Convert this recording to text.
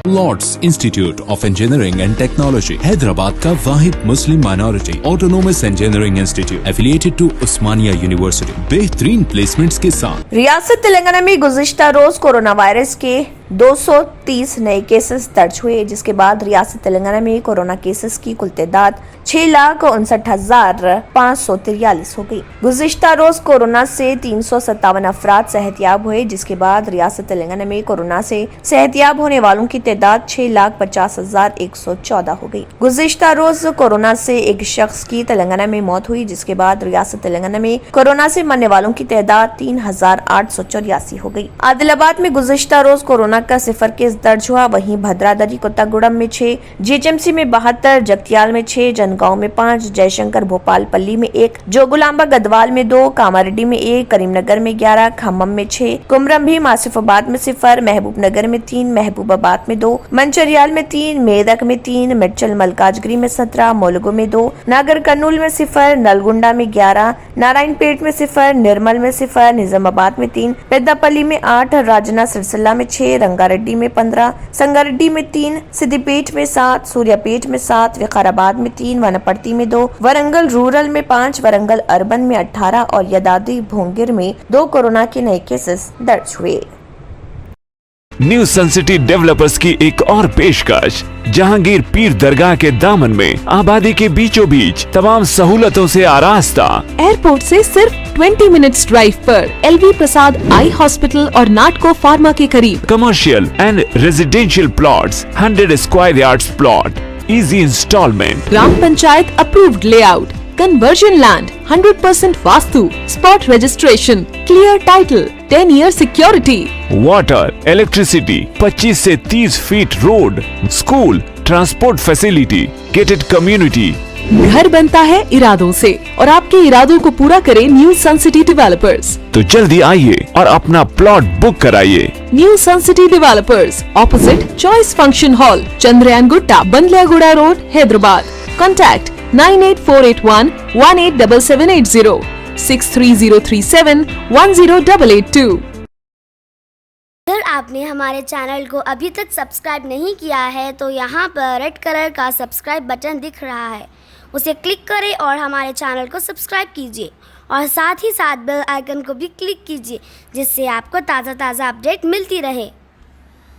Lord's Institute of Engineering and Technology Hyderabad का वाहिद Muslim minority autonomous engineering institute affiliated to Osmania university बेहतरीन placements के साथ। रियासत तेलंगाना में गुज़िश्ता रोज कोरोना वायरस के 230 नए केसेस दर्ज हुए, जिसके बाद रियासत तेलंगाना में कोरोना केसेस की कुल तादाद 6,59,543 हो गई। गुज़िश्ता रोज कोरोना से 357 अफराद सेहतयाब हुए, जिसके बाद रियासत तेलंगाना में कोरोना से सेहतयाब होने वालों की तादाद 6,50,114 हो गई। गुज़िश्ता रोज कोरोना से एक शख्स की तेलंगाना में मौत हुई, जिसके बाद रियासत तेलंगाना में कोरोना से मरने वालों की तादाद 3,884 हो गई। आदिलाबाद में गुज़िश्ता रोज कोरोना का 0 केस दर्ज हुआ। वहीं भद्रादरी कोत्तागुड़म में 6, जीएचएमसी में 72, जगतियाल में 6, जनगांव में 5, जयशंकर भोपालपल्ली में 1, जोगुलांबा गदवाल में 2, कामारेड्डी में 1, करीमनगर में 11, खम्मम में 6, कुमरम भीम आसिफाबाद में 0, महबूबनगर में 3, महबूबाबाद में 2, मंचरियाल में 3, मेदक में 3, मिर्चल मलकाजगिरी में 17, मोलगो में 2, नागर कर्नूल में 0, नलगुंडा में 11, नारायणपेट में 0, निर्मल में 0, निजामाबाद में 3, पेद्दापल्ली में 8, राजना सिरसिल्ला में 6, रंगारेड्डी में 15, संगारेड्डी में 3, सिद्दीपेट में 7, सूर्यापेट में 7, विकाराबाद में 3, वनपर्ती में 2, वरंगल रूरल में 5, वरंगल अर्बन में 18 और यदाद्री भोंगिर में 2 कोरोना के नए केसेस दर्ज हुए। न्यू सन सिटी डेवलपर्स की एक और पेशकश जहांगीर पीर दरगाह के दामन में आबादी के बीचों बीच तमाम सहूलतों से आरास्ता, एयरपोर्ट से सिर्फ 20 मिनट्स ड्राइव पर LV प्रसाद आई हॉस्पिटल और नाटको फार्मा के करीब। Commercial and residential plots, 100 square yards plot, easy instalment, gram panchayat approved layout, conversion land, 100% vastu, spot registration, clear title, 10 year security, water, electricity, 25 से 30 feet road, school, transport facility, gated community. घर बनता है इरादों से और आपके इरादों को पूरा करे न्यू सन सिटी डेवलपर्स। तो जल्दी आइए और अपना प्लॉट बुक कराइए। New Sun City developers, opposite choice function hall, Chandrayangutta, Bandlaguda road, Hyderabad. Contact 9848118780, 63037108882। अगर आपने हमारे चैनल को अभी तक सब्सक्राइब नहीं किया है तो यहाँ पर रेड कलर का सब्सक्राइब बटन दिख रहा है, उसे क्लिक करें और हमारे चैनल को सब्सक्राइब कीजिए और साथ ही साथ बेल आइकन को भी क्लिक कीजिए, जिससे आपको ताज़ा अपडेट मिलती रहे।